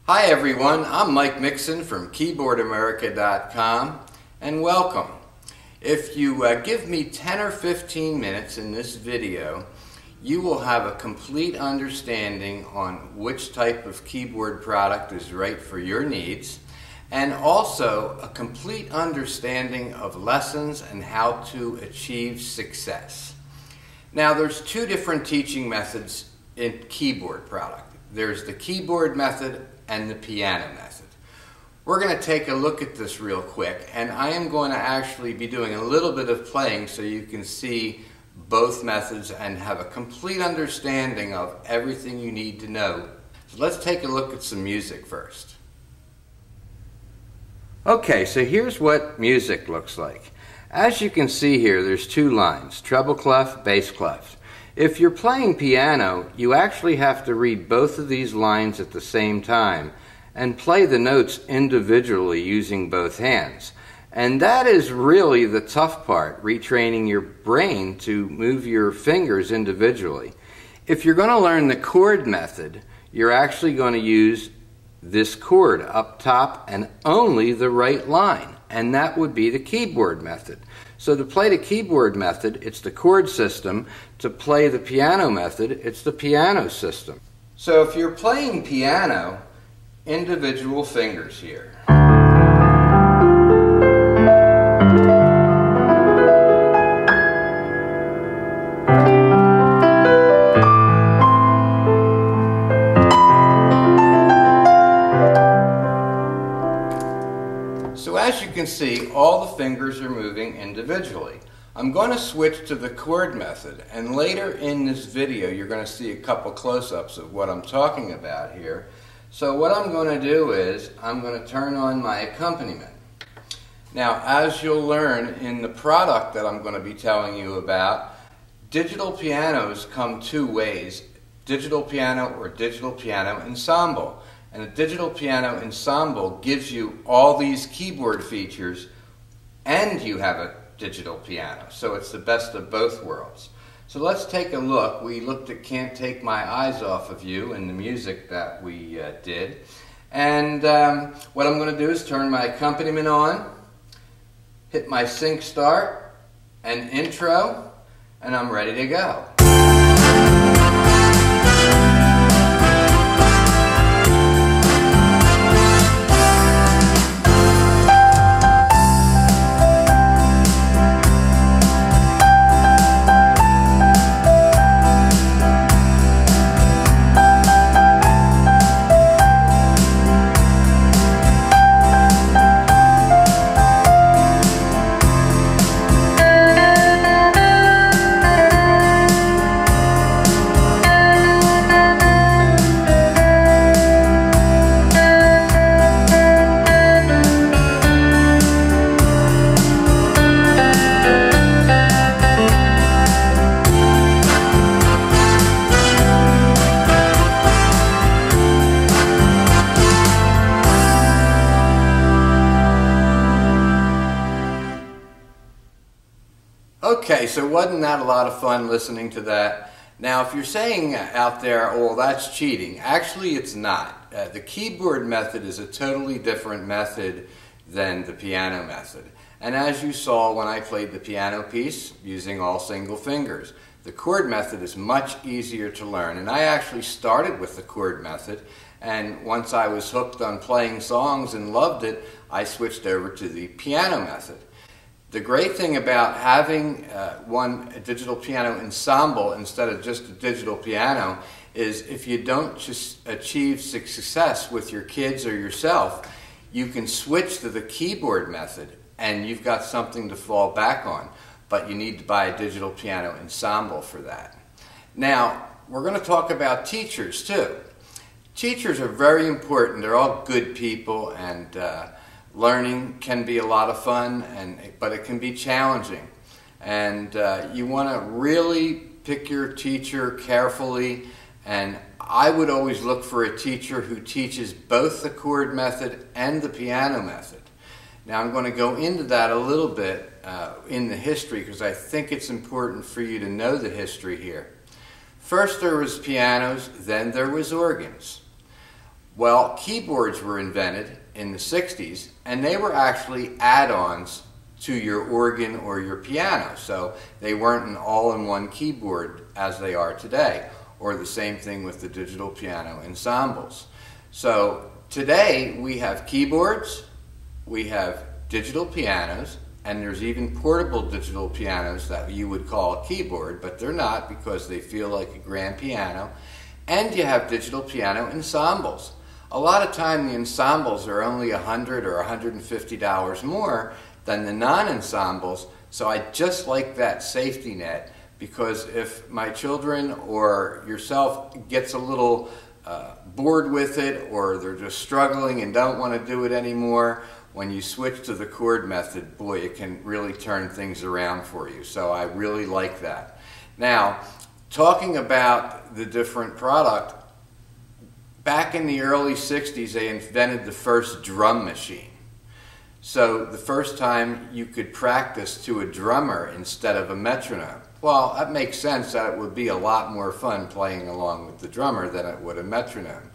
Hi everyone, I'm Mike Mixon from Keyboardamerica.com and welcome. If you give me 10 or 15 minutes in this video, you will have a complete understanding on which type of keyboard product is right for your needs, and also a complete understanding of lessons and how to achieve success. Now there's two different teaching methods in keyboard product. There's the keyboard method and the piano method. We're going to take a look at this real quick, and I am going to actually be doing a little bit of playing so you can see both methods and have a complete understanding of everything you need to know. So let's take a look at some music first. Okay, so here's what music looks like. As you can see here, there's two lines, treble clef, bass clef. If you're playing piano, you actually have to read both of these lines at the same time and play the notes individually using both hands. And that is really the tough part, retraining your brain to move your fingers individually. If you're going to learn the chord method, you're actually going to use this chord up top and only the right line, and that would be the keyboard method. So to play the keyboard method, it's the chord system. To play the piano method, it's the piano system. So if you're playing piano, individual fingers here. So as you can see, all the fingers are moving individually. I'm going to switch to the chord method, and later in this video you're going to see a couple close-ups of what I'm talking about here. So what I'm going to do is I'm going to turn on my accompaniment. Now, as you'll learn in the product that I'm going to be telling you about, digital pianos come two ways, digital piano or digital piano ensemble. And a digital piano ensemble gives you all these keyboard features and you have a digital piano. So it's the best of both worlds. So let's take a look. We looked at Can't Take My Eyes Off of You and the music that we did. And what I'm going to do is turn my accompaniment on, hit my sync start and intro, and I'm ready to go. Okay, so wasn't that a lot of fun listening to that? Now, if you're saying out there, oh, well, that's cheating, actually it's not. The keyboard method is a totally different method than the piano method. And as you saw when I played the piano piece using all single fingers, the chord method is much easier to learn. And I actually started with the chord method, and once I was hooked on playing songs and loved it, I switched over to the piano method. The great thing about having a digital piano ensemble instead of just a digital piano is if you don't just achieve success with your kids or yourself, you can switch to the keyboard method and you've got something to fall back on. But you need to buy a digital piano ensemble for that. Now, we're going to talk about teachers too. Teachers are very important. They're all good people, and learning can be a lot of fun, but it can be challenging. And you want to really pick your teacher carefully, and I would always look for a teacher who teaches both the chord method and the piano method. Now I'm going to go into that a little bit in the history because I think it's important for you to know the history here. First there was pianos, then there was organs. Well, keyboards were invented in the 60s, and they were actually add-ons to your organ or your piano. So they weren't an all-in-one keyboard as they are today, or the same thing with the digital piano ensembles. So today we have keyboards, we have digital pianos, and there's even portable digital pianos that you would call a keyboard, but they're not because they feel like a grand piano. And you have digital piano ensembles. A lot of time the ensembles are only $100 or $150 more than the non-ensembles, so I just like that safety net, because if my children or yourself gets a little bored with it, or they're just struggling and don't want to do it anymore, when you switch to the chord method, boy, it can really turn things around for you. So I really like that. Now, talking about the different product, back in the early 60s, they invented the first drum machine. So the first time you could practice to a drummer instead of a metronome. Well, that makes sense that it would be a lot more fun playing along with the drummer than it would a metronome.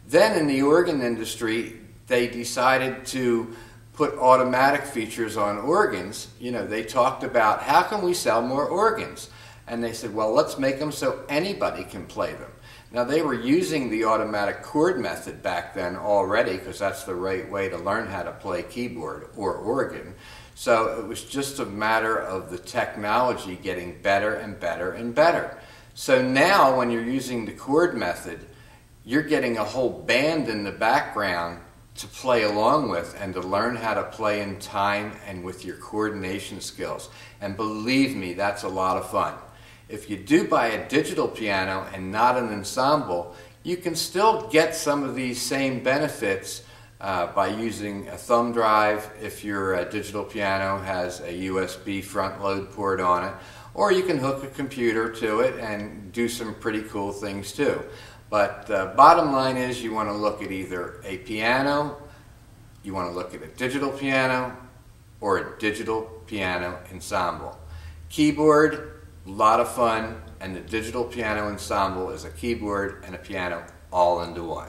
Then in the organ industry, they decided to put automatic features on organs. You know, they talked about how can we sell more organs? And they said, well, let's make them so anybody can play them. Now, they were using the automatic chord method back then already, because that's the right way to learn how to play keyboard or organ. So it was just a matter of the technology getting better and better and better. So now when you're using the chord method, you're getting a whole band in the background to play along with and to learn how to play in time and with your coordination skills. And believe me, that's a lot of fun. If you do buy a digital piano and not an ensemble, you can still get some of these same benefits by using a thumb drive if your digital piano has a USB front load port on it, or you can hook a computer to it and do some pretty cool things too. But bottom line is, you want to look at either a piano, you want to look at a digital piano, or a digital piano ensemble. Keyboard, a lot of fun, and the digital piano ensemble is a keyboard and a piano all into one.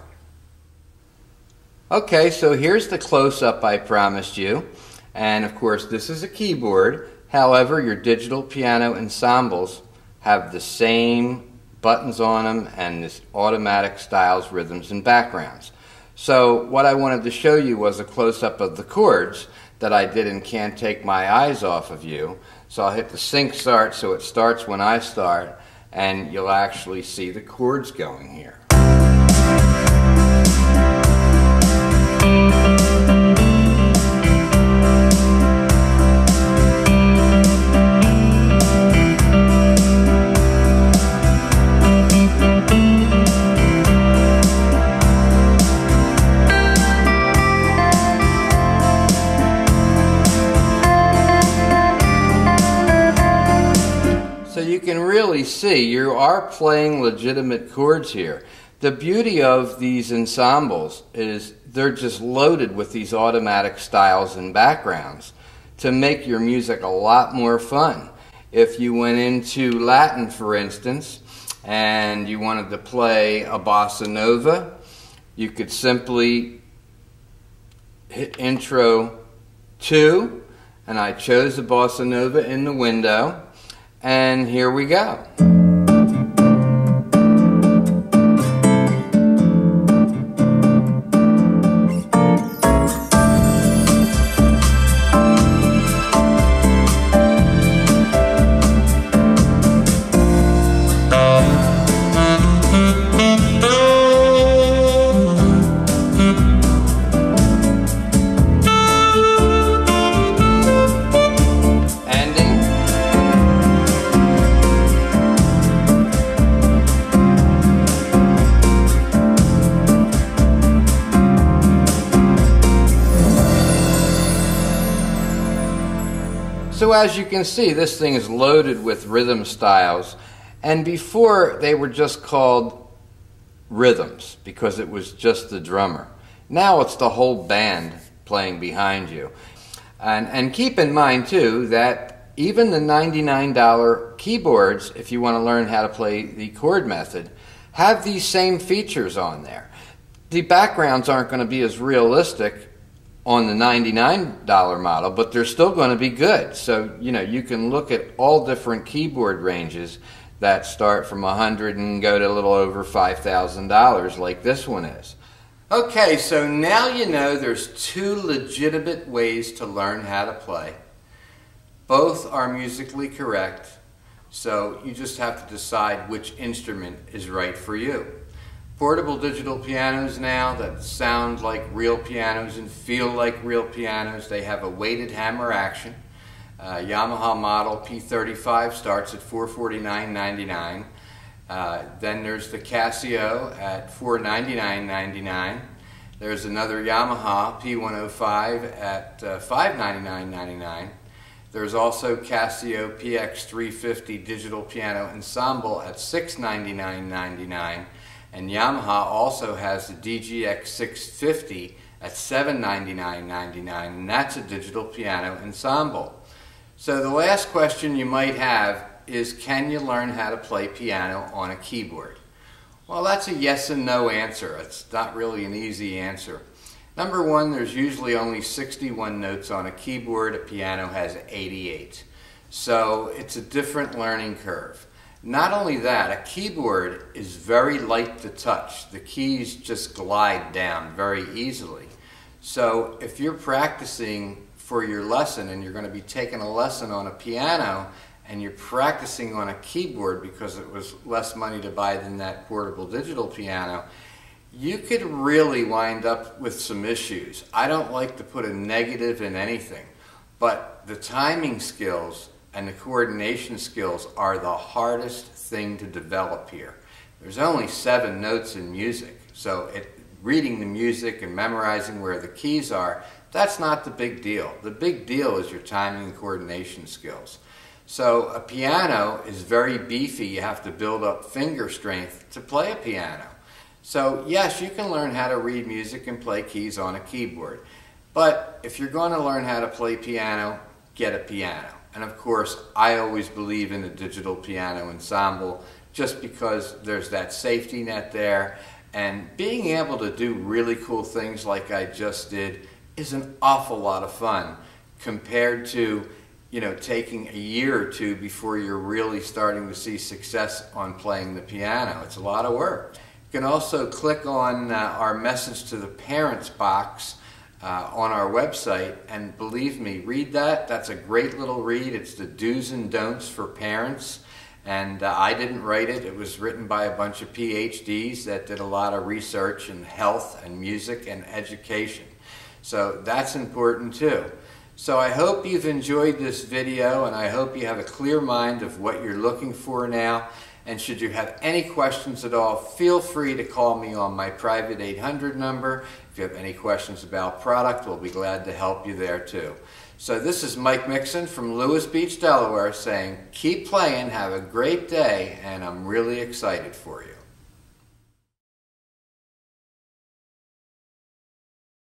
Okay, so here's the close-up I promised you, and of course this is a keyboard. However, your digital piano ensembles have the same buttons on them and this automatic styles, rhythms, and backgrounds. So what I wanted to show you was a close-up of the chords that I did in Can't Take My Eyes Off of You. So I'll hit the sync start so it starts when I start, and you'll actually see the chords going here. So you can really see you are playing legitimate chords here. The beauty of these ensembles is they're just loaded with these automatic styles and backgrounds to make your music a lot more fun. If you went into Latin, for instance, and you wanted to play a bossa nova, you could simply hit intro 2, and I chose the bossa nova in the window. And here we go. So as you can see, this thing is loaded with rhythm styles, and before they were just called rhythms because it was just the drummer. Now it's the whole band playing behind you. And keep in mind too that even the $99 keyboards, if you want to learn how to play the chord method, have these same features on there. The backgrounds aren't going to be as realistic on the $99 model, but they're still going to be good. So, you know, you can look at all different keyboard ranges that start from $100 and go to a little over $5,000 like this one is. Okay, so now you know there's two legitimate ways to learn how to play. Both are musically correct, so you just have to decide which instrument is right for you. Portable digital pianos now that sound like real pianos and feel like real pianos. They have a weighted hammer action. Yamaha model P35 starts at $449.99. Then there's the Casio at $499.99. There's another Yamaha P105 at $599.99. There's also Casio PX350 Digital Piano Ensemble at $699.99. And Yamaha also has the DGX650 at $799.99, and that's a digital piano ensemble. So the last question you might have is, can you learn how to play piano on a keyboard? Well, that's a yes and no answer. It's not really an easy answer. Number one, there's usually only 61 notes on a keyboard. A piano has 88. So it's a different learning curve. Not only that, a keyboard is very light to touch. The keys just glide down very easily. So if you're practicing for your lesson and you're going to be taking a lesson on a piano and you're practicing on a keyboard because it was less money to buy than that portable digital piano, you could really wind up with some issues. I don't like to put a negative in anything, but the timing skills and the coordination skills are the hardest thing to develop here. There's only 7 notes in music, so reading the music and memorizing where the keys are, that's not the big deal. The big deal is your timing and coordination skills. So a piano is very beefy. You have to build up finger strength to play a piano. So yes, you can learn how to read music and play keys on a keyboard, but if you're going to learn how to play piano, get a piano. And of course, I always believe in a digital piano ensemble just because there's that safety net there, and being able to do really cool things like I just did is an awful lot of fun compared to, you know, taking a year or two before you're really starting to see success on playing the piano. It's a lot of work. You can also click on our message to the parents box on our website, and believe me, read that. That's a great little read. It's the do's and don'ts for parents, and I didn't write it. It was written by a bunch of PhDs that did a lot of research in health and music and education. So that's important too. So I hope you've enjoyed this video, and I hope you have a clear mind of what you're looking for now. And should you have any questions at all, feel free to call me on my private 800 number. If you have any questions about product, we'll be glad to help you there too. So this is Mike Mixon from Lewis Beach, Delaware, saying keep playing, have a great day, and I'm really excited for you.